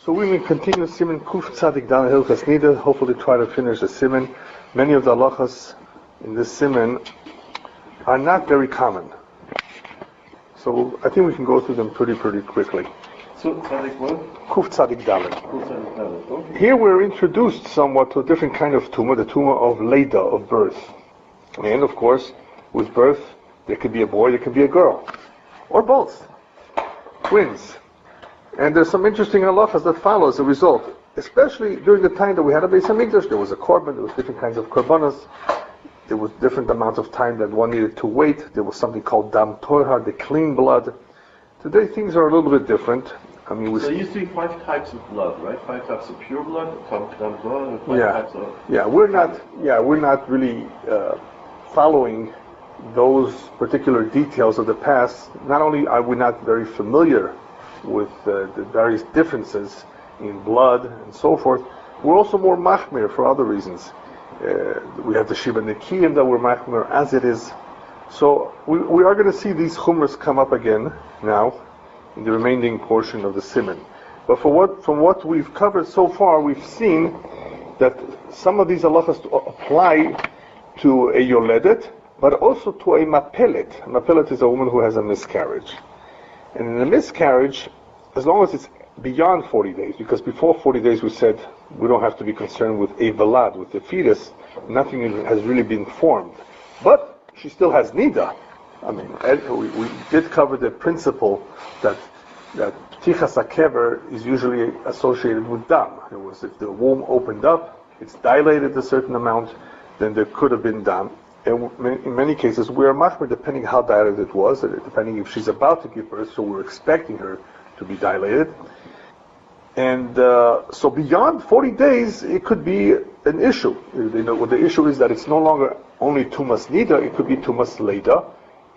So we will continue Siman Kuf Tzadik Dan Hilchas Niddah, hopefully try to finish the Siman. Many of the halachas in this Siman are not very common. So I think we can go through them pretty quickly. So Tzadik what? Kuf Tzadik Dalet. Kuf Tzadik Dalet, okay. Here we're introduced somewhat to a different kind of tumor, the tumor of Lidah, of birth. And of course, with birth, there could be a boy, there could be a girl. Or both. Twins. And there's some interesting halachas that follow as a result. Especially during the time that we had a Beis HaMikdash, there was a korban, there was different kinds of korbanos, there was different amounts of time that one needed to wait, there was something called dam torah, the clean blood. Today things are a little bit different. I mean, there used to be 5 types of blood, right? 5 types of pure blood, dam torah, and 5 types of... we're not really following those particular details of the past. Not only are we not very familiar with the various differences in blood and so forth, we're also more machmir for other reasons. We have the Shiva Nekiyim that we're machmir as it is. So we are going to see these chumras come up again now in the remaining portion of the Siman. But from what we've covered so far, we've seen that some of these halachas apply to a yoledet, but also to a mapelet. A mapelet is a woman who has a miscarriage. And in a miscarriage, as long as it's beyond 40 days, because before 40 days we said we don't have to be concerned with a velad, with the fetus, nothing has really been formed. But she still has niddah. I mean, we did cover the principle that ptichas hakever is usually associated with dam. It was if the womb opened up, it's dilated a certain amount, then there could have been dam. And in many cases, we are machmir depending how dilated it was, depending if she's about to give birth, so we're expecting her to be dilated. And so beyond 40 days, it could be an issue. The issue is that it's no longer only tumas niddah, it could be tumas leida.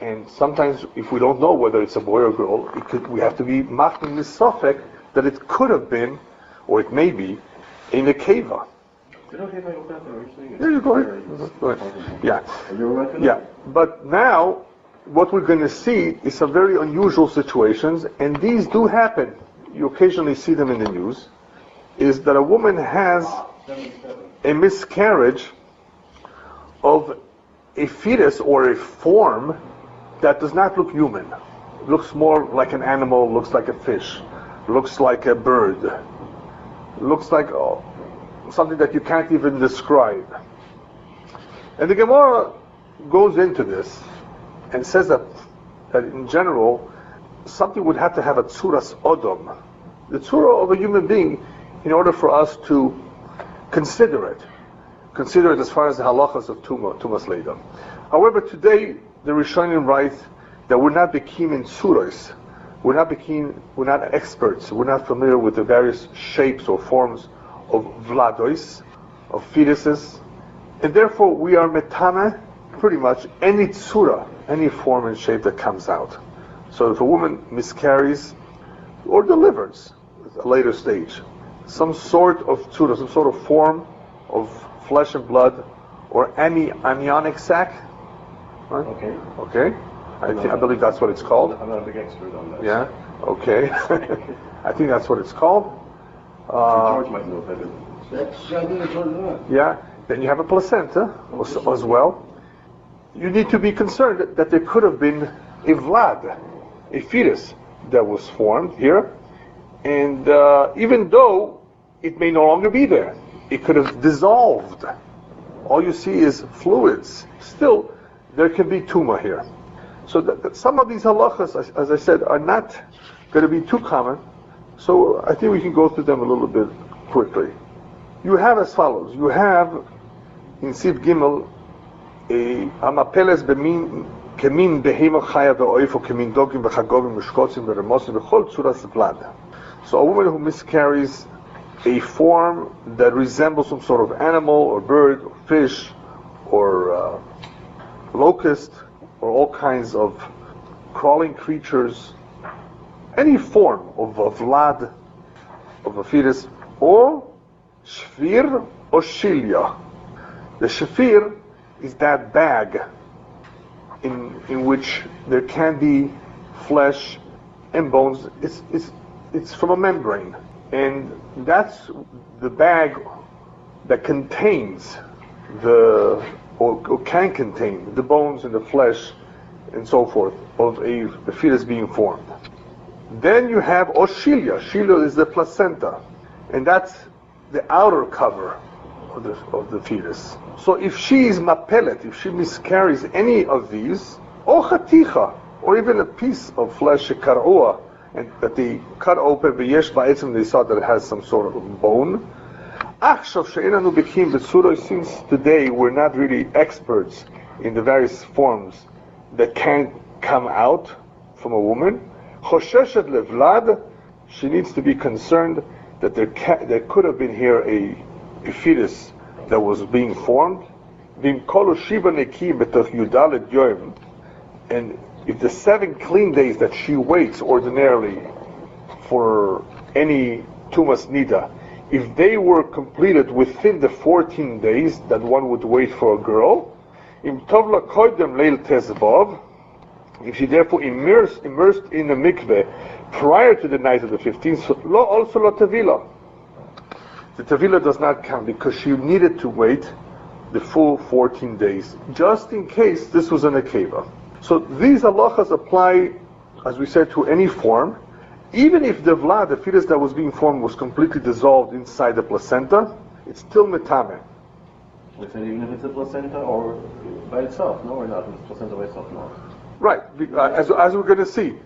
And sometimes, if we don't know whether it's a boy or girl, we have to be machmir misafek that it could have been, or it may be, a nekeva. Yeah, you go ahead. Yeah. But now, what we're going to see is some very unusual situations, and these do happen. You occasionally see them in the news. Is that a woman has a miscarriage of a fetus or a form that does not look human. It looks more like an animal, looks like a fish, looks like a bird, looks like something that you can't even describe. And the Gemara goes into this and says that in general, something would have to have a tzuras odom, the tzura of a human being, in order for us to consider it as far as the halachas of tumas leida. However, today the Rishonim write that we're not bekim in tzuros, we're not experts, we're not familiar with the various shapes or forms of vladois, of fetuses, and therefore we are metame pretty much any tzura, any form and shape that comes out. So if a woman miscarries or delivers at a later stage, some sort of tzura, some sort of form of flesh and blood, or amniotic sac, right? Okay. I believe that's what it's called. I'm not a big expert on that. Yeah. Okay. I think that's what it's called. George might know better. Yeah. Then you have a placenta as well. You need to be concerned that there could have been a vlad, a fetus that was formed here, and even though it may no longer be there, it could have dissolved. All you see is fluids. Still, there can be tumor here. So that some of these halachas, as I said, are not going to be too common. So I think we can go through them a little bit quickly. You have as follows. You have in Siv Gimel a amapeles bemin kemin behema chaya ve'oifo kemin dogim v'chagovim v'shkotzim v'remosim v'chol tzuras vlad. So a woman who miscarries a form that resembles some sort of animal or bird or fish or locust or all kinds of crawling creatures, any form of a vlad, of a fetus, or shfir or shilya. The shfir is that bag in which there can be flesh and bones. It's from a membrane. And that's the bag that contains or can contain the bones and the flesh and so forth of the fetus being formed. Then you have Oshilia. Shilia is the placenta, and that's the outer cover of the fetus. So if she is mapelet, if she miscarries any of these, or chaticha, or even a piece of flesh, shekar'ua, and that they cut open, v'yesh ba'etzim, they saw that it has some sort of bone. Since today we're not really experts in the various forms that can come out from a woman, chosheshet levlad, she needs to be concerned that there could have been here a fetus that was being formed. And if the 7 clean days that she waits ordinarily for any tumas niddah, if they were completed within the 14 days that one would wait for a girl, if she therefore immersed in the mikveh prior to the night of the 15th, also lo tavila. The tavila does not count because she needed to wait the full 14 days, just in case this was an akeva. So these halachas apply, as we said, to any form. Even if the vlad, the fetus that was being formed, was completely dissolved inside the placenta, it's still metame. Even if it's a placenta or by itself, no, or not? It's placenta by itself, no. Right, as we're going to see.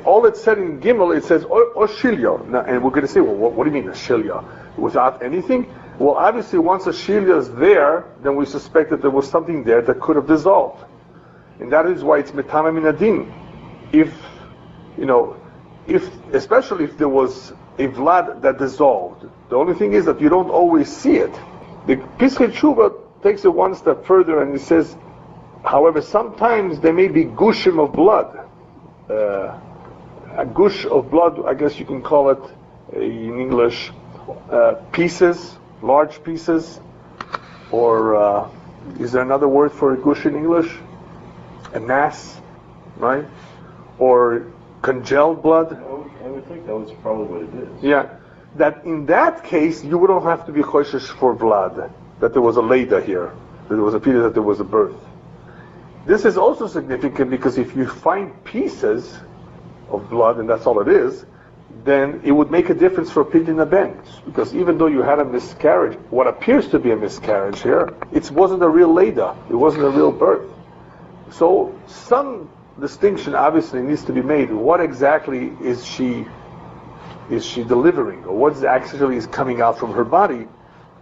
All it said in Gimel, it says Oshilya. And we're going to say, well, what do you mean Oshilya? Without anything? Well, obviously, once Oshilya is there, then we suspect that there was something there that could have dissolved. And that is why it's metame min adin. Especially if there was a vlad that dissolved. The only thing is that you don't always see it. The Pischei Tshuva takes it one step further and it says, however, sometimes there may be gushim of blood. A gush of blood, I guess you can call it in English, pieces, large pieces, or is there another word for a gush in English? A mass, right? Or congealed blood. I would think that was probably what it is. Yeah. That in that case, you wouldn't have to be choshesh for blood, that there was a leda here, that there was a fetus, that there was a birth. This is also significant because if you find pieces of blood, and that's all it is, then it would make a difference for pidyon haben. Because even though you had a miscarriage, what appears to be a miscarriage here, it wasn't a real leda, it wasn't a real birth. So some distinction obviously needs to be made. What exactly is she delivering, or what actually is coming out from her body?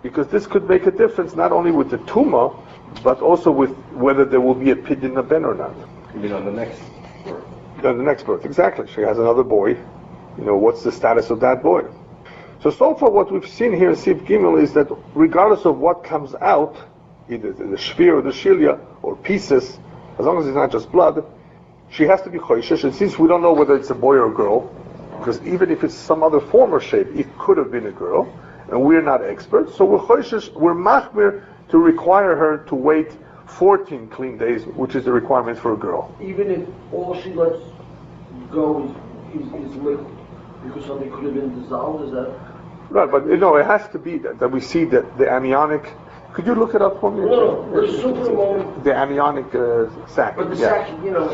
Because this could make a difference not only with the tumah, but also with whether there will be a pidyon haben or not. You mean on the next birth? On the next birth, exactly. She has another boy. What's the status of that boy? So far what we've seen here in Sif Gimel is that regardless of what comes out, either the shvir or the shilya, or pieces, as long as it's not just blood, she has to be choishesh. And since we don't know whether it's a boy or a girl, because even if it's some other form or shape, it could have been a girl, and we're not experts, so we're choishesh, we're machmir to require her to wait 14 clean days, which is the requirement for a girl. Even if all she lets go is liquid, because something could have been dissolved, is that? Right, but it has to be that we see that the amniotic. Could you look it up for me? No, super moment. The amniotic sac. But the sac, she may not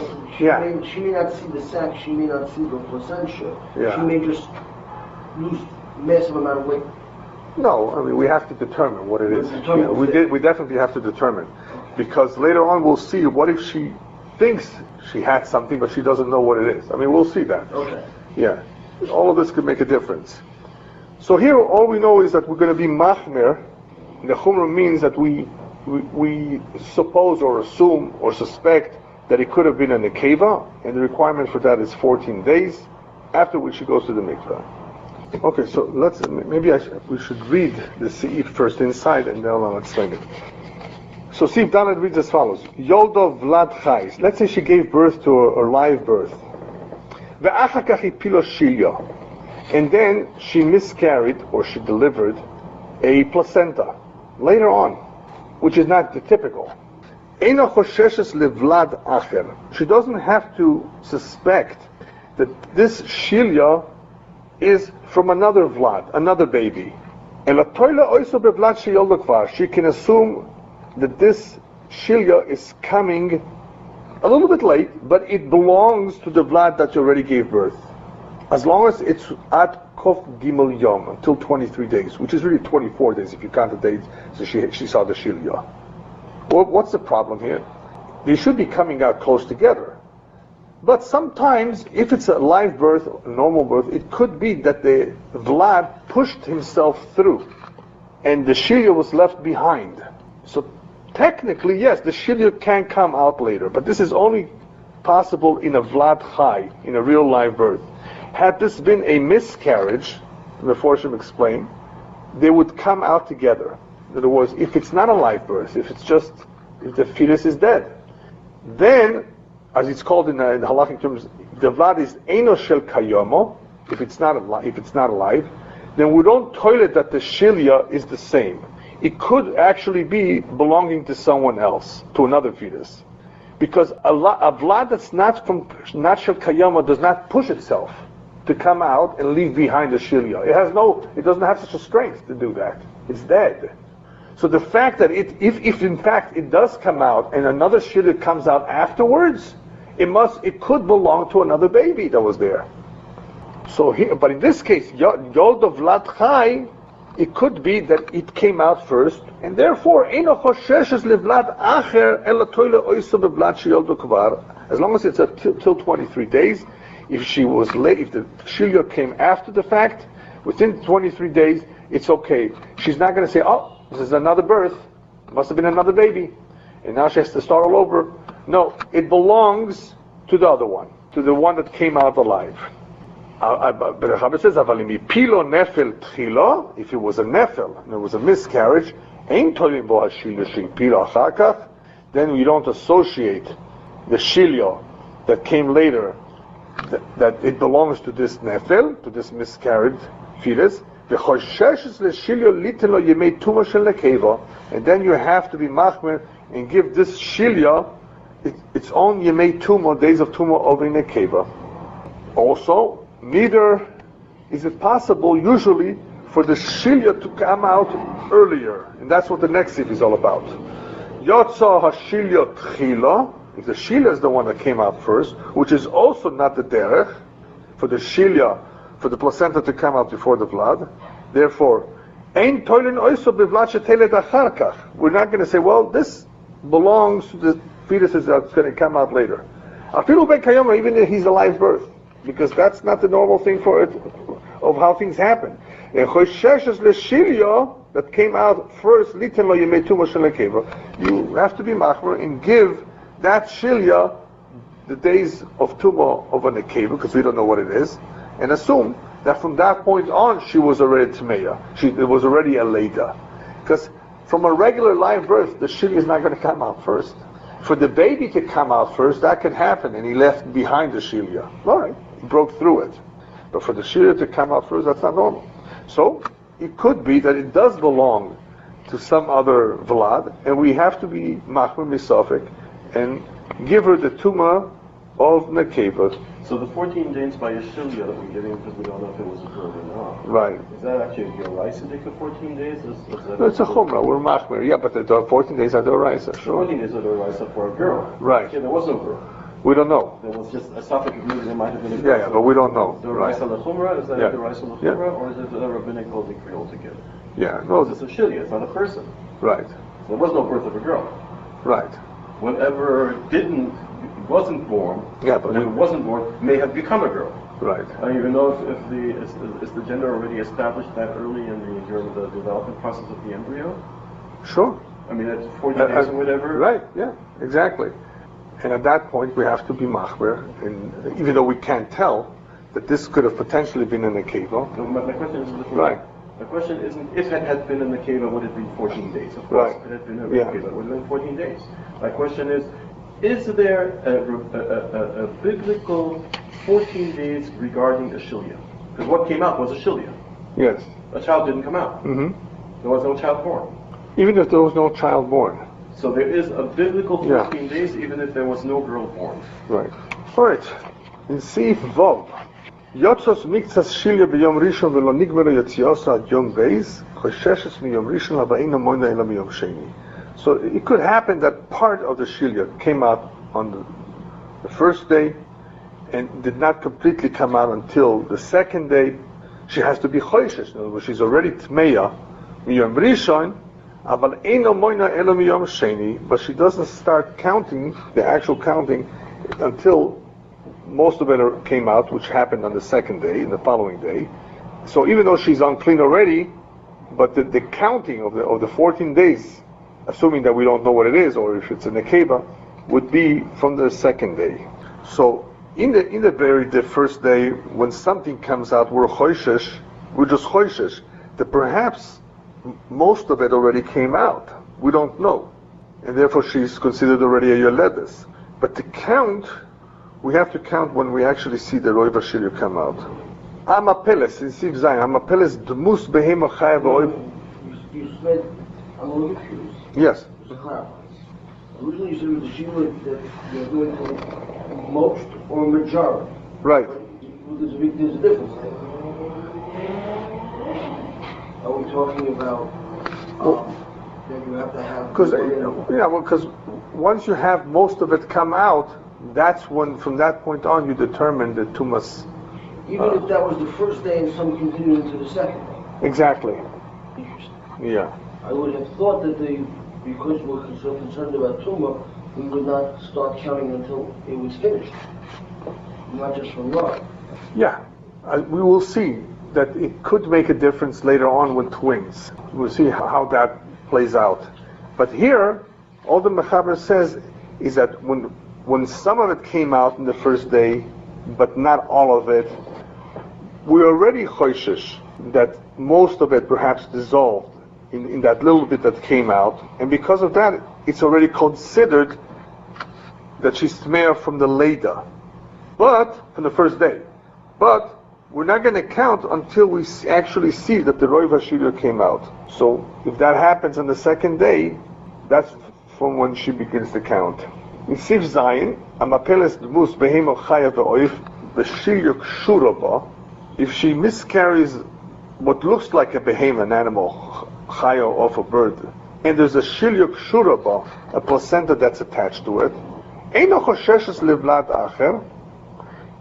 see the sac, she may not see the placentia. Yeah. She may just lose massive amount of weight. No, I mean we have to determine what it is. We definitely have to determine, because later on we'll see what if she thinks she had something but she doesn't know what it is. I mean we'll see that. Okay. Yeah, all of this could make a difference. So here all we know is that we're going to be machmer. The chumrah means that we suppose or assume or suspect that it could have been a nekeva, and the requirement for that is 14 days, after which she goes to the mikvah. Okay, so we should read the seif first inside, and then I'll explain it. So seif Dalet reads as follows: Yoldo Vlad Chais. Let's say she gave birth to a live birth. Ve'achar kach hipilo shilya, and then she miscarried or she delivered a placenta later on, which is not the typical. Eina chosheshes levlad acher. She doesn't have to suspect that this shilya is from another vlad, another baby. And she can assume that this shilya is coming a little bit late, but it belongs to the vlad that you already gave birth. As long as it's at kof gimel yom, until 23 days, which is really 24 days if you count the days so she saw the shilya. Well, what's the problem here? They should be coming out close together. But sometimes, if it's a live birth, a normal birth, it could be that the vlad pushed himself through, and the shilya was left behind. So technically, yes, the shilya can come out later, but this is only possible in a vlad chai, in a real live birth. Had this been a miscarriage, the Forshim explained, they would come out together. In other words, if it's not a live birth, if the fetus is dead, then, as it's called in the halachic terms, the vlad is eino shel kayomo. If it's not alive, then we don't toilet that the shilya is the same. It could actually be belonging to someone else, to another fetus, because a vlad that's not shel kayomo does not push itself to come out and leave behind the shilya. It doesn't have such a strength to do that. It's dead. So the fact that if in fact it does come out and another shilya comes out afterwards, it could belong to another baby that was there. So here, but in this case, Yod of Vlad Chai, it could be that it came out first, and therefore, Eino Chosheshes LeVlad Acher Ela Toile Oiso BeVlad Sheyoldo Kvar. As long as it's till 23 days, if she was late, if the shilya came after the fact, within 23 days, it's okay. She's not going to say, "Oh, this is another birth. Must have been another baby, and now she has to start all over." No, it belongs to the other one, to the one that came out alive. But the Chabad says, if it was a nefel, and it was a miscarriage, then we don't associate the shilya that came later, that it belongs to this nefel, to this miscarried fetus. And then you have to be machmer and give this shilya its own yemei tumah, days of tumah of a nekeva. Also, neither is it possible usually for the shilya to come out earlier, and that's what the next sif is all about. Yotza hashilya tchila, if the shilya is the one that came out first, which is also not the derech for the shilya, for the placenta to come out before the vlad. Therefore, ein toilin oiso bevlad shetelet achar kach. We're not going to say, well, this belongs to the fetuses that's going to come out later. Afilu ben kayoma, even if he's a live birth, because that's not the normal thing for it, of how things happen. Chosheshes leshilya that came out first, liten lo yemei tumah shel nekeva. You have to be machmer and give that shilya the days of tumah of a nekeva, because we don't know what it is, and assume that from that point on she was already tmeya. It was already a leida. Because from a regular live birth, the shilya is not going to come out first. For the baby to come out first, that could happen, and he left behind the shilya. All right, he broke through it. But for the shilya to come out first, that's not normal. So it could be that it does belong to some other vlad, and we have to be machmer misafik and give her the tumah of nekeva. So the 14 days by a shilya that we're giving, because we don't know if it was a girl or not. Right. Is that actually a Yoraisa for 14 days? No, it's a chumrah. We're machmer. Yeah, but the 14 days are the Yoraisa. Sure. 14 days are the Yoraisa for a girl. Right. Yeah, there was no girl. We don't know. There was just a suffix. Maybe there might have been a girl. Yeah, but we don't know. The Yoraisa l'chumra, is that Yeah. the Yoraisa l'chumra, Yeah. or is it a rabbinical decree altogether? Yeah, no. It's a shilya. It's not a person. Right. There was no birth of a girl. Right. Whatever wasn't born, Yeah, but when it wasn't born, may have become a girl. Right. I don't even know is the gender already established that early during the development process of the embryo? Sure. I mean, at 40 days or whatever. Right. Yeah. Exactly. And at that point, we have to be machmer, and even though we can't tell that this could have potentially been in a nekeva. No, my question is a little Right. The question isn't if it had been in the cave, would it be 14 days? Of course, Right. if it had been in Yeah. the cave, it would have been 14 days. My question is there a biblical 14 days regarding a shilya? Because what came out was a shilya. Yes. A child didn't come out. Mm-hmm. There was no child born. Even if there was no child born. So there is a biblical 14 days, even if there was no girl born. Right. All right. In Sif Vov, Yotzos miktsas shilya b'yom rishon v'lo nigmero yotzios ad yom beis, choshesh miyom rishon habaino moina ela miyom sheni. So it could happen that part of the shilya came out on the first day and did not completely come out until the second day. She has to be choshesh. In other words, she's already tmeya miyom rishon, aval eino moina ela miyom sheni, but she doesn't start counting, the actual counting, until most of it came out, which happened on the second day, in the following day. So even though she's unclean already, but the counting of the 14 days, assuming that we don't know what it is, or if it's a nekeba, would be from the second day. So in the very first day, when something comes out, we're choishesh, we're just choishesh, that perhaps most of it already came out. We don't know. And therefore she's considered already a yoledes. But to count, we have to count when we actually see the roiva shilya come out. Amapeles, in Siv Zayin, Amapeles dmus behema chaya v'oiv. You said, I'm a little confused. Yes. To clarify. Originally you said with the shila that you're going to most or majority. Right. There's a difference there. Are we talking about that you have to have... Because once you have most of it come out, that's when, from that point on, you determine the tumas. Even if that was the first day and some continued into the second day. Exactly. Interesting. Yeah. I would have thought that because we're so concerned about tumah, we would not start counting until it was finished. Not just from love. Yeah. We will see that it could make a difference later on with twins. We'll see how that plays out. But here, all the Mechaber says is that when some of it came out in the first day, but not all of it, we're already choishesh that most of it perhaps dissolved in that little bit that came out, and because of that, it's already considered that she's tmeya from the Leda, but from the first day. But we're not going to count until we actually see that the Roiv HaShilya came out. So if that happens on the second day, that's from when she begins to count. In Siv Zayin, Amapeles dmus behemo chaya v'oif b'shilya kshura ba. If she miscarries what looks like a behemoth, an animal, chaya of a bird, and there's a shilya kshura ba, a placenta that's attached to it, eino chosheshes levlad acher.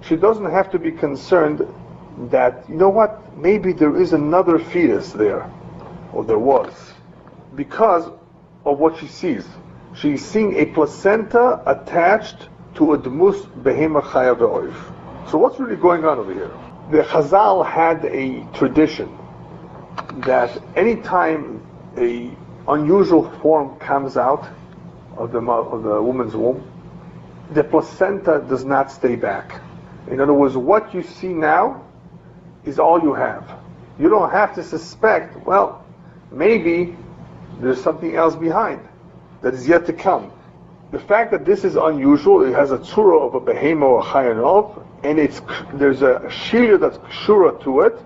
She doesn't have to be concerned that, you know what, maybe there is another fetus there, or there was, because of what she sees. She's seeing a placenta attached to a dmus behema chaya ve'oif. So what's really going on over here? The Chazal had a tradition that anytime a unusual form comes out of the woman's womb, the placenta does not stay back. In other words, what you see now is all you have. You don't have to suspect, well, maybe there's something else behind that is yet to come. The fact that this is unusual, it has a tzura of a behemo or chayanov, and there's a shilya that's kshura to it,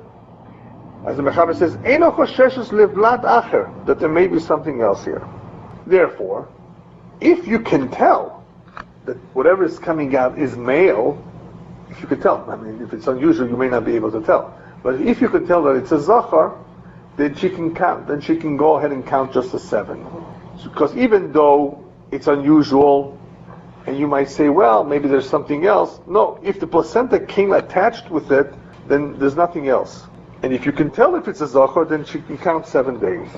as the Mechaber says, Eino chosheshes levlad acher, that there may be something else here. Therefore, if you can tell that whatever is coming out is male, if you could tell, I mean, if it's unusual, you may not be able to tell. But if you could tell that it's a zachar, then she can count. Then she can go ahead and count just the 7. Because even though it's unusual, and you might say, well, maybe there's something else. No, if the placenta came attached with it, then there's nothing else. And if you can tell if it's a zachar, then she can count 7 days.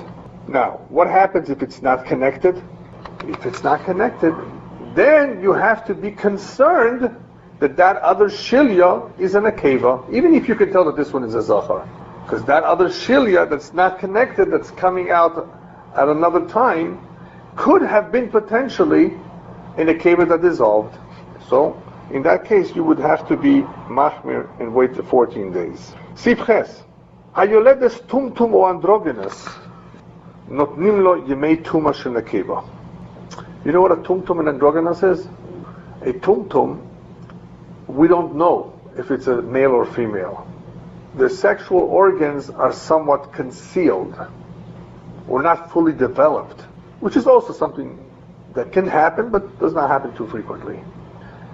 Now, what happens if it's not connected? If it's not connected, then you have to be concerned that other shilya is an akeva, even if you can tell that this one is a zachar. Because that other shilya that's not connected, that's coming out at another time, could have been potentially an akeva that dissolved. So, in that case, you would have to be machmir and wait the 14 days. Sifches, hayoledes tumtum o androgynous, notnim lo yemei tuma shel akeva. You know what a tumtum and androgynous is? A tumtum, we don't know if it's a male or female. The sexual organs are somewhat concealed or not fully developed, which is also something that can happen but does not happen too frequently.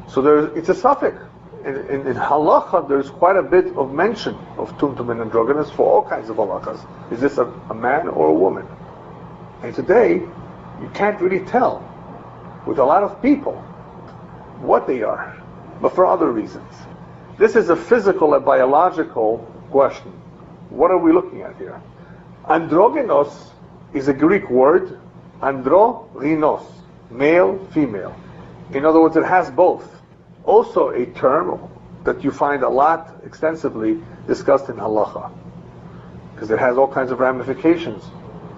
So it's a suffix. in Halacha, there's quite a bit of mention of Tumtum and androgynous for all kinds of halachas. Is this a man or a woman? And today, you can't really tell with a lot of people what they are, but for other reasons. This is a physical, a biological question. What are we looking at here? Androgynous is a Greek word, androgynos, male, female. In other words, it has both. Also a term that you find a lot extensively discussed in Halacha, because it has all kinds of ramifications.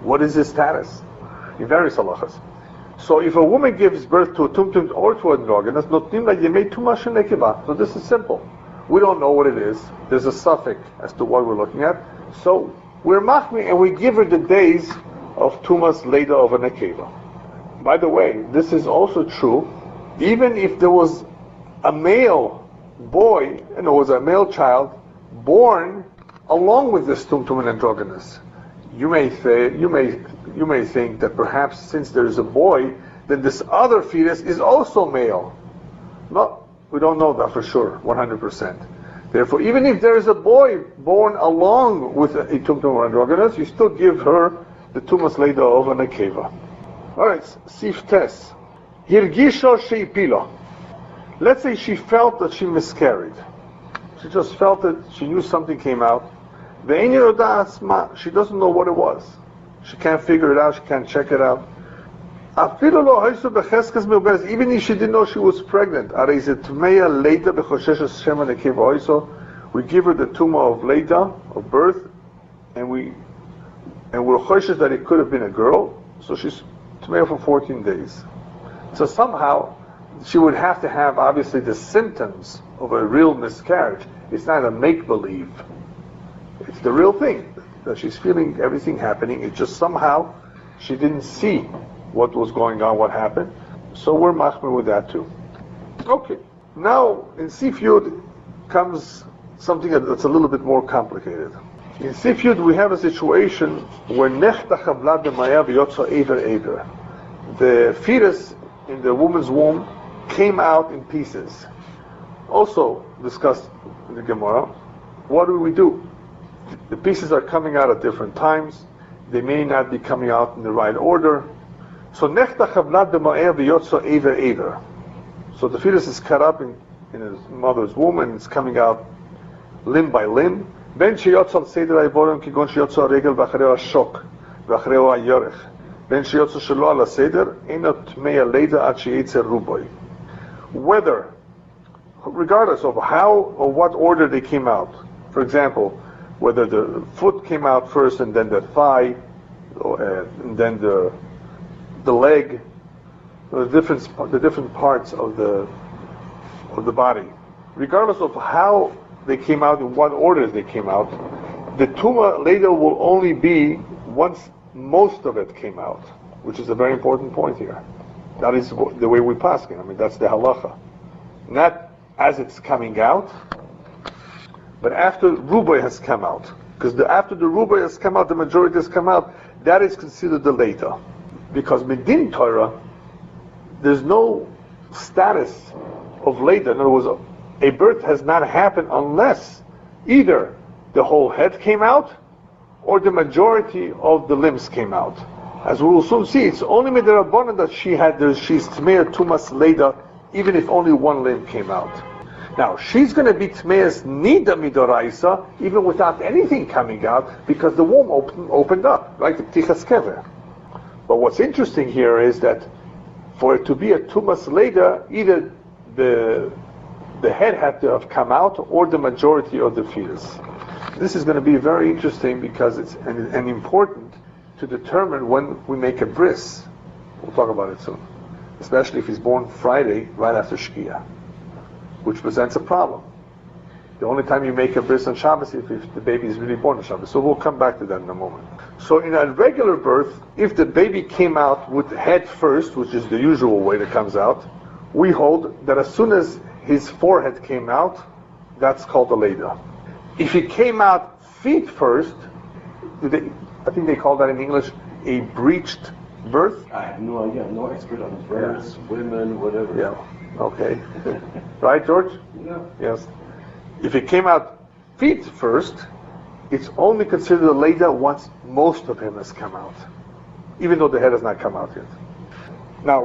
What is his status? In various halachas. So if a woman gives birth to a tumtum or to androgynous, notnim la yemei tuma shel nekeva. So this is simple. We don't know what it is. There's a suffix as to what we're looking at. So we're machmi and we give her the days of tumas leda of a nekeva. By the way, this is also true even if there was a male boy, and there was a male child born along with this tumtum and androgynous. You may think that perhaps since there is a boy, then this other fetus is also male. No, we don't know that for sure, 100%. Therefore, even if there is a boy born along with a tumtum or androgynous, you still give her the tumas leda of a nekeva. All right, sif tes. Hirgisho sheipilo. Let's say she felt that she miscarried. She just felt it, she knew something came out. She doesn't know what it was. She can't figure it out, she can't check it out. Even if she didn't know she was pregnant, we give her the tumah of Leda, of birth, and we're choshesh that it could have been a girl, so she's tmeya for 14 days. So somehow, she would have to have, obviously, the symptoms of a real miscarriage. It's not a make-believe. It's the real thing, that she's feeling everything happening. It's just somehow she didn't see what was going on, what happened. So we're machmir with that too. Okay, now in Sif Yud comes something that's a little bit more complicated. In Sif Yud we have a situation where nechta chavlad b'maya v'yotza ever. The fetus in the woman's womb came out in pieces. Also discussed in the Gemara. What do we do? The pieces are coming out at different times. They may not be coming out in the right order. So nechta chavlad b'ma'eh v'yotza ever. So the fetus is cut up in his mother's womb and it's coming out limb by limb. Ben sheyotza al seder ha'avorim kigon sheyotza regel v'achareo ha'shok v'achareo ha'yorech. Ben sheyotza shelo al seder enot tmeya leda ad sheyetzer ruboy. Whether, regardless of how or what order they came out, for example, whether the foot came out first and then the thigh, and then the leg, the different parts of the body. Regardless of how they came out, in what order they came out, the tumah later will only be once most of it came out, which is a very important point here. That is the way we paskin. I mean, that's the halacha. Not as it's coming out, but after ruboy has come out. Because after the ruboy has come out, the majority has come out, that is considered the later. Because midin Torah, there's no status of later. In other words, a birth has not happened unless either the whole head came out or the majority of the limbs came out. As we will soon see, it's only midirabanan that she's tmeya tumas leda, even if only one limb came out. Now, she's going to be tmeya's niddah midoraisa, even without anything coming out, because the womb opened up, like the ptichas kever. But what's interesting here is that for it to be a tumas leda, either the head had to have come out or the majority of the fetus. This is going to be very interesting because it's and important to determine when we make a bris. We'll talk about it soon. Especially if he's born Friday, right after Shkia, which presents a problem. The only time you make a bris on Shabbos is if the baby is really born on Shabbos. So we'll come back to that in a moment. So in a regular birth, if the baby came out with the head first, which is the usual way that comes out, we hold that as soon as his forehead came out, that's called a leda. If he came out feet first, I think they call that in English a breached birth. I have no idea. I'm no expert on births, women, whatever. Yeah. Okay. Right, George? Yeah. Yes. If it came out feet first, it's only considered a Niddah once most of him has come out, even though the head has not come out yet. Now,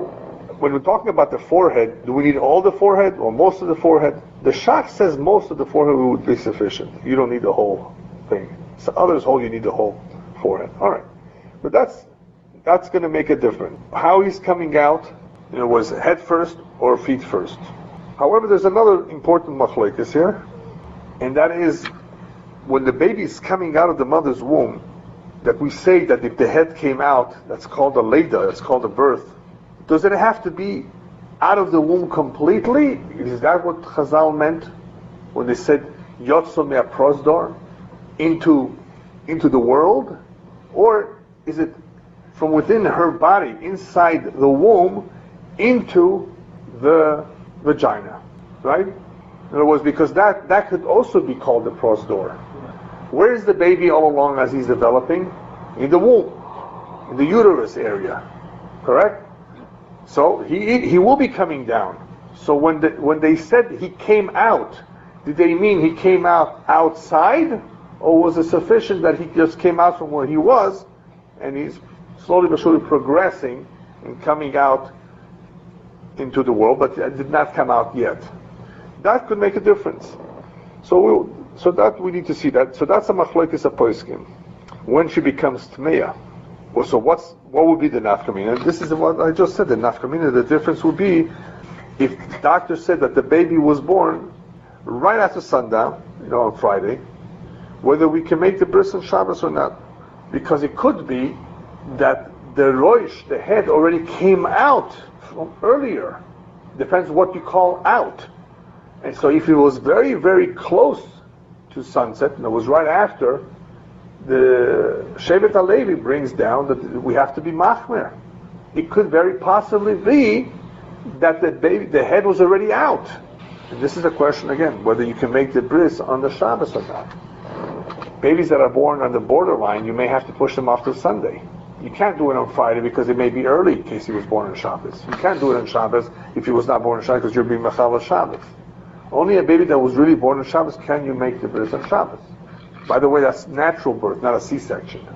when we're talking about the forehead, do we need all the forehead or most of the forehead? The Shach says most of the forehead would be sufficient. You don't need the whole thing. So others hold you need the whole forehead. All right. But that's going to make a difference. How he's coming out, was head first or feet first. However, there's another important machlokes here, and that is when the baby is coming out of the mother's womb, that we say that if the head came out, that's called a Niddah, that's called a birth. Does it have to be out of the womb completely? Is that what Chazal meant when they said Yotzo mea prosdor, into the world? Or is it from within her body, inside the womb, into the vagina? Right? In other words, because that could also be called the prosdor. Where is the baby all along as he's developing? In the womb, in the uterus area. Correct? So he will be coming down. So when they said he came out, did they mean he came out outside, or was it sufficient that he just came out from where he was, and he's slowly but surely progressing and coming out into the world, but did not come out yet? That could make a difference. So that we need to see that. So that's a machlokes haposkim. When she becomes tmeya. Well, so what would be the nafkamina? This is what I just said. The nafkamina, the difference would be if the doctor said that the baby was born right after sundown, on Friday, whether we can make the bris on Shabbos or not, because it could be that the roish, the head, already came out from earlier. Depends what you call out. And so if it was very, very close to sunset, and it was right after, the Shevet HaLevi brings down that we have to be machmer. It could very possibly be that the head was already out. And this is a question again, whether you can make the bris on the Shabbos or not. Babies that are born on the borderline, you may have to push them off to Sunday. You can't do it on Friday because it may be early in case he was born on Shabbos. You can't do it on Shabbos if he was not born on Shabbos because you're being machal Shabbos. Only a baby that was really born on Shabbos can you make the bris on Shabbos. By the way, that's natural birth, not a C-section.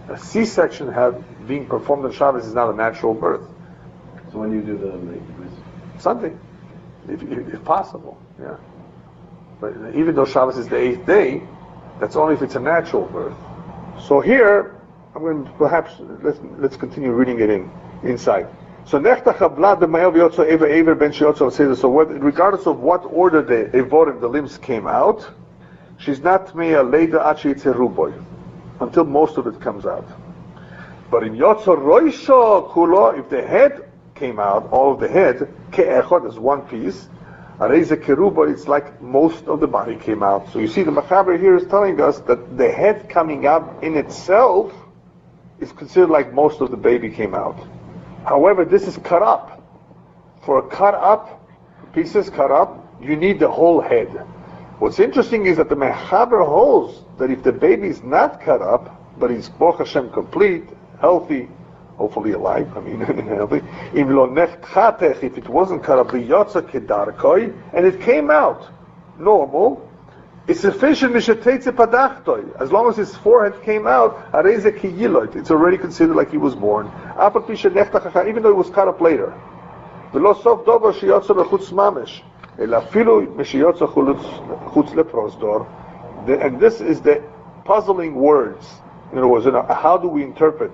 A C-section being performed on Shabbos is not a natural birth. So when you do the bris? Sunday, if possible, yeah. But even though Shabbos is the 8th day, that's only if it's a natural birth. So here, I'm going to perhaps let's continue reading it inside. So regardless of what order the evorim, the limbs came out, she's not tmeya Niddah ad sheyitzeh ruboy, until most of it comes out. But in Yotzo roisho kulo, if the head came out, all of the head, ke'echad is one piece, areze keruboy, it's like most of the body came out. So you see, the Machaber here is telling us that the head coming out in itself is considered like most of the baby came out. However, this is cut up. For a cut up, pieces cut up, you need the whole head. What's interesting is that the Mechaber holds that if the baby is not cut up, but he's Baruch Hashem complete, healthy, hopefully alive, healthy, if it wasn't cut up, and it came out normal, it's sufficient as long as his forehead came out, it's already considered like he was born, even though it was cut up later. And this is the puzzling words. In other words, how do we interpret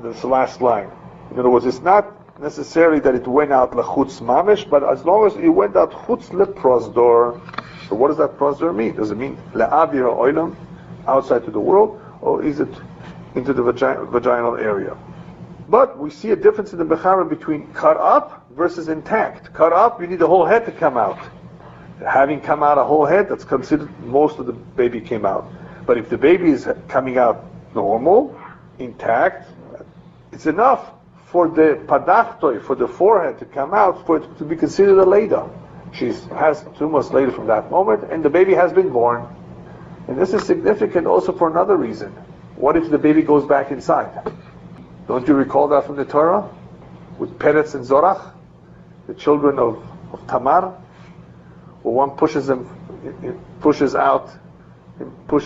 this last line? In other words, it's not necessarily that it went out lechutz mamish, but as long as it went out chutz leprosdor. So what does that prosdor mean? Does it mean le'avir ha'olam, outside to the world, or is it into the vaginal area? But we see a difference in the Mechaber between cut up versus intact. Cut up, you need the whole head to come out. Having come out a whole head, that's considered most of the baby came out. But if the baby is coming out normal, intact, it's enough for the padachtoi, for the forehead to come out, for it to be considered a Niddah. She has 2 months later from that moment, and the baby has been born. And this is significant also for another reason. What if the baby goes back inside? Don't you recall that from the Torah? With Peretz and Zorach, the children of of Tamar, where one pushes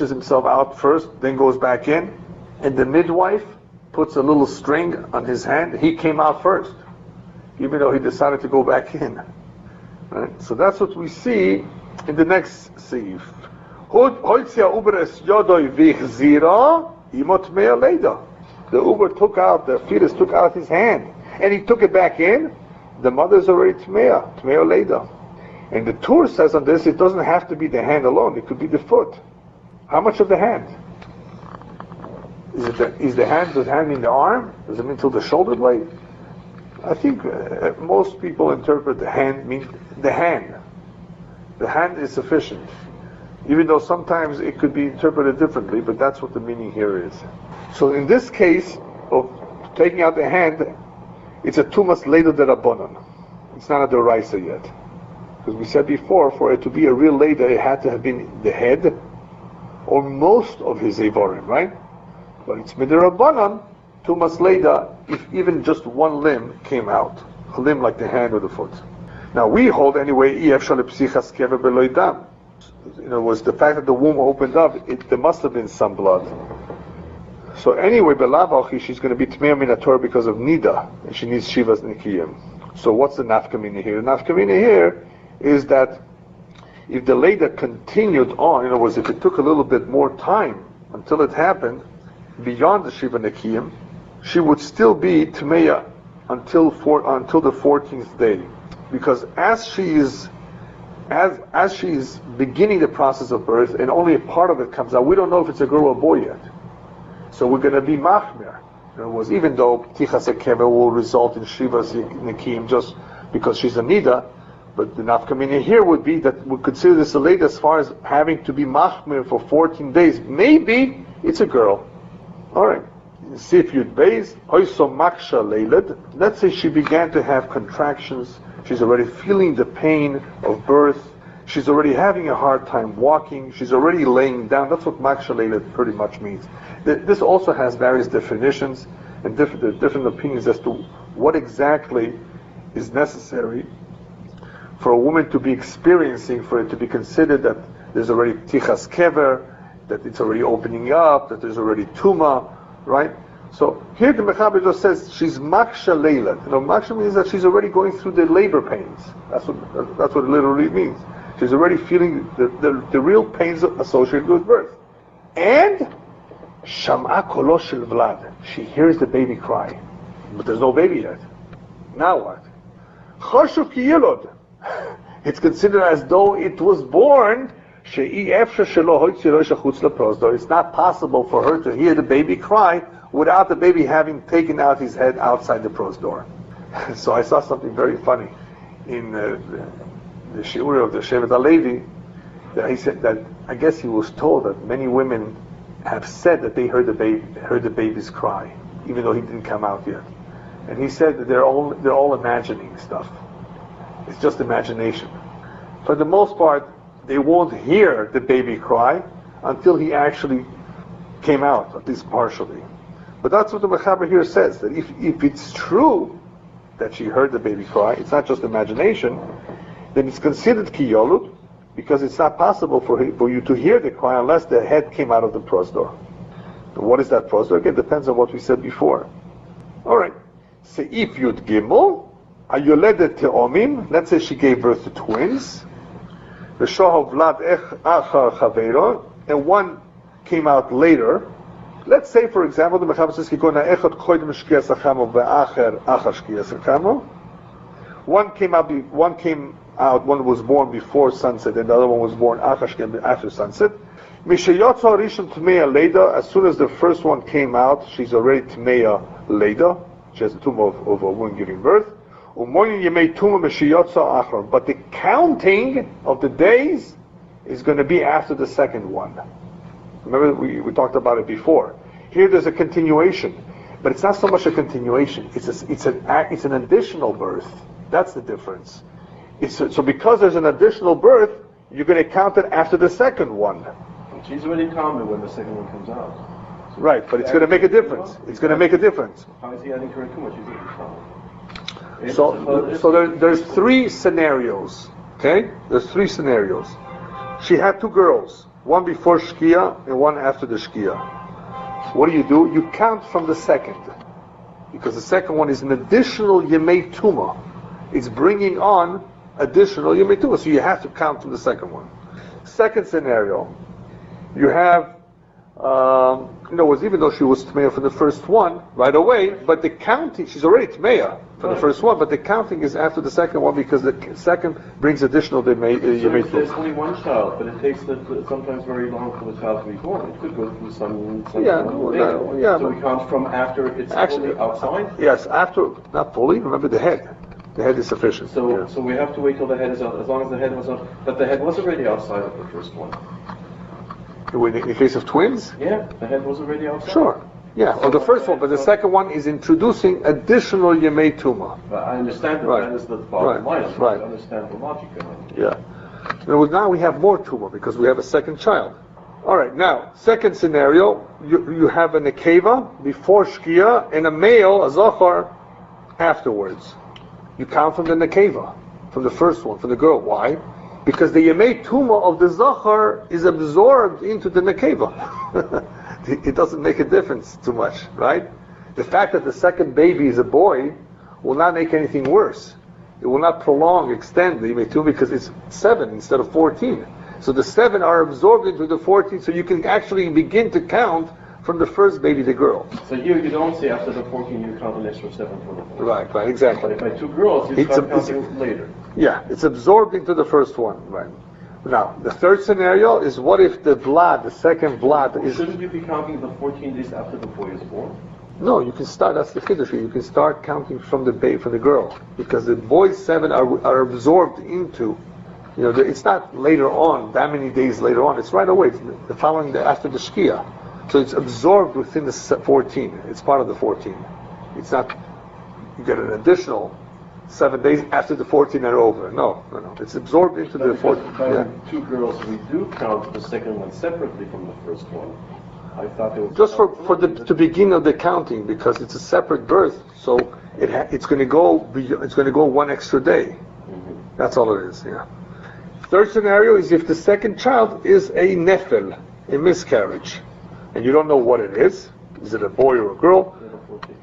himself out first, then goes back in, and the midwife puts a little string on his hand. He came out first, even though he decided to go back in. Right? So that's what we see in the next seif. The Uber took out, the fetus took out his hand, and he took it back in. The mother's already Tmeya Leida. And the Tur says on this, it doesn't have to be the hand alone, it could be the foot. How much of the hand? Is the hand in the arm? Does it mean till the shoulder blade? I think most people interpret the hand means the hand. The hand is sufficient. Even though sometimes it could be interpreted differently, but that's what the meaning here is. So in this case of taking out the hand, it's a tumas leida derabanan. It's not a deraisa yet. Because we said before, for it to be a real leida, it had to have been the head or most of his evarim, right? But it's midirabanan, tumas leida, if even just one limb came out. A limb like the hand or the foot. Now we hold anyway, in other words, the fact that the womb opened up, there must have been some blood. So anyway, belavachi, she's going to be tmeya min Torah because of Niddah, and she needs shivas nikiyim. So what's the nafkamina here? The nafkamina here is that if the leida continued on, in other words, if it took a little bit more time until it happened, beyond the shiva nikiyim, she would still be tmeya until the 14th day, because as she is beginning the process of birth, and only a part of it comes out, we don't know if it's a girl or a boy yet. So we're going to be machmir. In other words, even though tichas kever will result in shivas nikim just because she's a nida, but the nafkamina here would be that we consider this a lady as far as having to be machmir for 14 days. Maybe it's a girl. All right. See if you'd base hoiso maksha leilad. Let's say she began to have contractions. She's already feeling the pain of birth. She's already having a hard time walking. She's already laying down. That's what maksha leilad pretty much means. This also has various definitions and different opinions as to what exactly is necessary for a woman to be experiencing, for it to be considered that there's already tichas kever, that it's already opening up, that there's already tuma, right? So here the Mechaber just says she's maksha leilad. Maksha means that she's already going through the labor pains. That's what it literally means. She's already feeling the real pains associated with birth. And Sham'a kolo shel vlad. She hears the baby cry, but there's no baby yet. Now what? Choshu ki yilod. It's considered as though it was born. It's not possible for her to hear the baby cry without the baby having taken out his head outside the prosdor. So I saw something very funny in the shiur of the Shevet HaLevi, that he said that I guess he was told that many women have said that they heard the baby's cry, even though he didn't come out yet. And he said that they're all imagining stuff. It's just imagination. For the most part, they won't hear the baby cry until he actually came out, at least partially. But that's what the Mechaber here says, that if it's true that she heard the baby cry, it's not just imagination, then it's considered kiyolut, because it's not possible for you to hear the cry unless the head came out of the prosdor. And what is that prosdor? Again, depends on what we said before. Alright, Seif Yud Gimel, Ayoledet Te'omim, let's say she gave birth to twins, V'shohav Vlad Achar Chaveiro, and one came out later. Let's say, for example, the Mechaber says, Kikona Echot Koidem Shkiyas Achamo Ve'acher Achar Shkiyas Achamo. One was born before sunset, and the other one was born after sunset. Mishayotza Rishon Tmeya Leida, as soon as the first one came out, she's already Tmeya Leida. She has a tumor of a woman giving birth. But the counting of the days is going to be after the second one. Remember, we talked about it before. Here there's a continuation, but it's not so much a continuation. It's an additional birth. That's the difference. So because there's an additional birth, you're going to count it after the second one. She's already counted when the second one comes out. So right, but it's going to make a difference. It's going to make a difference. How is he adding to her too much? So there's three scenarios. Okay, there's three scenarios. She had two girls, one before Shkia and one after the Shkia. What do? You count from the second, because the second one is an additional Yemei Tuma. It's bringing on additional Yemei Tuma, so you have to count from the second one. Second scenario, you have, even though she was Tmeya for the first one right away, but the counting, she's already Tmeya for the first one, but the counting is after the second one because the second brings additional Yemei Tuma. There's only one child, but it takes sometimes very long for the child to be born. It could go through some So we count from after it's fully outside? Yes, after, not fully, remember the head. The head is sufficient. So we have to wait till the head is out, as long as the head was out. But the head was already outside of the first one. In the case of twins? Yeah, the head was already outside. Sure. Yeah, or the first one, but the second one is introducing additional Yemei Tuma. I understand that is the bottom line. I understand the logic behind it. Yeah. Now we have more Tuma because we have a second child. All right, now, second scenario, you have a Nekeva before Shkia and a male, a Zachar, afterwards. You count from the Nekeva, from the first one, from the girl. Why? Because the Yemei Tuma of the Zachar is absorbed into the Nekeva. It doesn't make a difference too much, right? The fact that the second baby is a boy will not make anything worse. It will not extend the Yemei Tuma because it's 7 instead of 14. So the 7 are absorbed into the 14, so you can actually begin to count from the first baby, the girl. So here you don't say after the 14 you count an extra 7 for the 14. Right, exactly. But if by 2 girls you start counting later. Yeah, it's absorbed into the first one, right. Now, the third scenario is what if the second blood is... Shouldn't you be counting the 14 days after the boy is born? No, you can start, that's the Chiddush, you can start counting from the girl, because the boy's 7 are absorbed into, it's not later on, that many days later on, it's right away, it's the following day after the Shkia. So it's absorbed within the 14, it's part of the 14. It's not, you get an additional 7 days after the 14 are over. No. It's absorbed into the 14. By 2 girls, we do count the second one separately from the first one. I thought it was just for the beginning of the counting, because it's a separate birth, so it's going to go one extra day. Mm-hmm. That's all it is. Yeah. Third scenario is if the second child is a nefel, a miscarriage, and you don't know what it is. Is it a boy or a girl?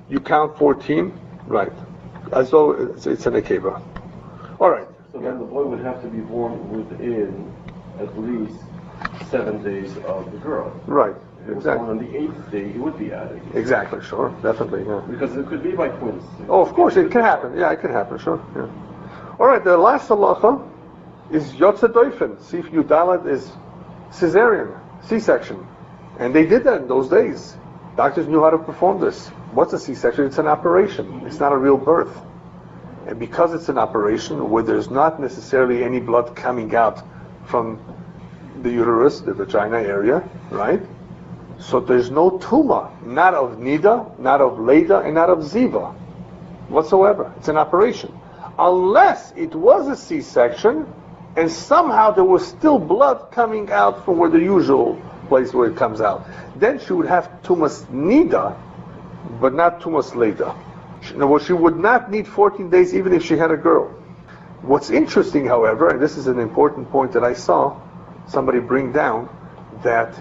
You count 14, right? As though it's an Nekeva. All right. So then the boy would have to be born within at least 7 days of the girl. Right. If it was born on the 8th day, he would be added. Exactly. Sure. Definitely. Yeah. Because it could be by twins. Oh, of course, it can happen. Yeah, it can happen. Sure. Yeah. All right. The last halacha is Yotze Doifen. Sif Yudalat is cesarean, C-section, and they did that in those days. Doctors knew how to perform this. What's a C-section? It's an operation. It's not a real birth. And because it's an operation where there's not necessarily any blood coming out from the uterus, the vagina area, right? So there's no tuma, not of Niddah, not of Leda, and not of Ziva, whatsoever. It's an operation. Unless it was a C-section, and somehow there was still blood coming out from where the usual place where it comes out. Then she would have tumas Niddah, but not tumas Leda. She would not need 14 days even if she had a girl. What's interesting, however, and this is an important point that I saw somebody bring down, that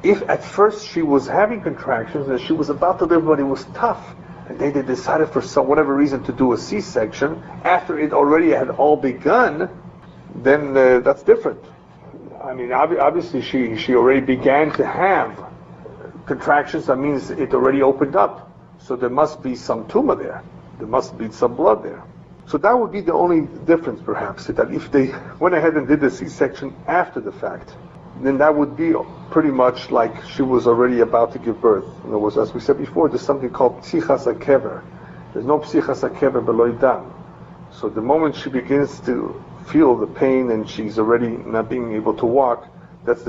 if at first she was having contractions and she was about to deliver but it was tough, and they decided for whatever reason to do a C-section, after it already had all begun, then that's different. I mean, obviously she already began to have contractions, that means it already opened up. So there must be some tumor there. There must be some blood there. So that would be the only difference, perhaps, that if they went ahead and did the C-section after the fact, then that would be pretty much like she was already about to give birth. In other words, as we said before, there's something called psichas hakever. There's no psichas hakever below dam. So the moment she begins to feel the pain and she's already not being able to walk, that's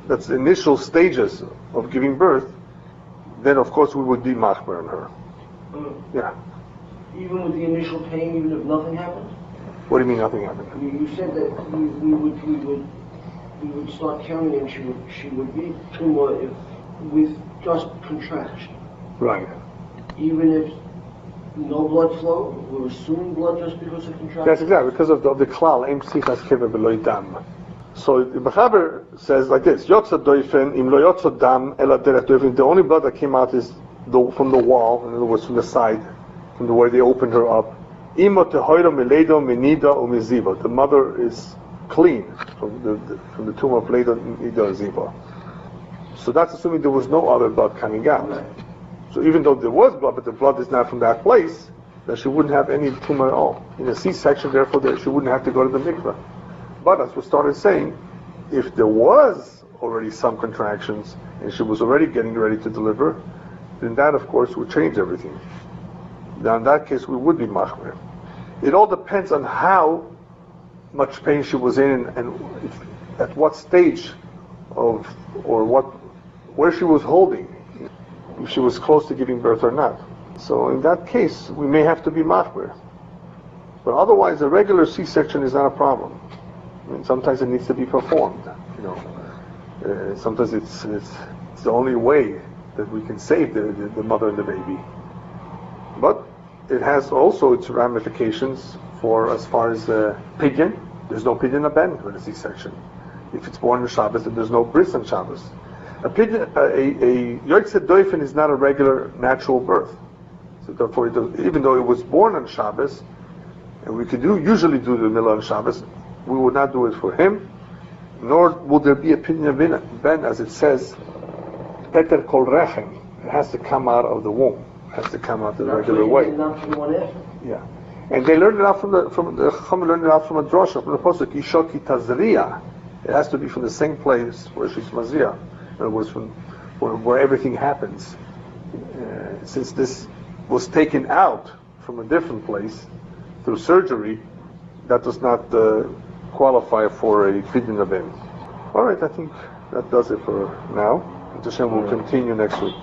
that's the initial stages of giving birth. Then of course we would be machmer on her. Yeah. Even with the initial pain, even if nothing happened? What do you mean nothing happened? You said that we would start counting and she would be tumor with just contraction. Right. Even if no blood flow? We're assuming blood just because of contraction? That's exactly, because of the klal, em psichas kever beloy dam. So the Mechaber says like this, Yotza doifen, im lo yotza dam, ela derech doifen. The only blood that came out is from the wall, in other words, from the side, from the way they opened her up. Imo tehoiro meledo, menida, or meziva. The mother is clean from the tomb of Ledo, Niddah, or Ziva. So that's assuming there was no other blood coming out. Right. So even though there was blood, but the blood is not from that place, then she wouldn't have any tumor at all. In a C-section, therefore, she wouldn't have to go to the mikveh. But as we started saying, if there was already some contractions and she was already getting ready to deliver, then that, of course, would change everything. Now, in that case, we would be machmer. It all depends on how much pain she was in and at what stage of, or where she was holding, if she was close to giving birth or not. So in that case, we may have to be machmer. But otherwise, a regular C-section is not a problem. I mean, sometimes it needs to be performed. Sometimes it's the only way that we can save the mother and the baby. But it has also its ramifications for as far as pidyon. There's no pidyon aben with a C-section. If it's born on Shabbos, then there's no bris on Shabbos. A Yotze Doifen is not a regular natural birth. So therefore, even though it was born on Shabbos, and we could usually do the milah on Shabbos, we would not do it for him, nor will there be a pidyon ben, as it says, Peter kol rechem. It has to come out of the womb. It has to come out the regular way. Not from one after. Yeah, and they learned it out from the Chacham learned it out from a drasha, from the pasuk Ishoki Tazriya. It has to be from the same place where she's mazriya. In other words, from where everything happens. Since this was taken out from a different place through surgery, that does not qualify for a pidyon aben. All right, I think that does it for now. Hashem will continue next week.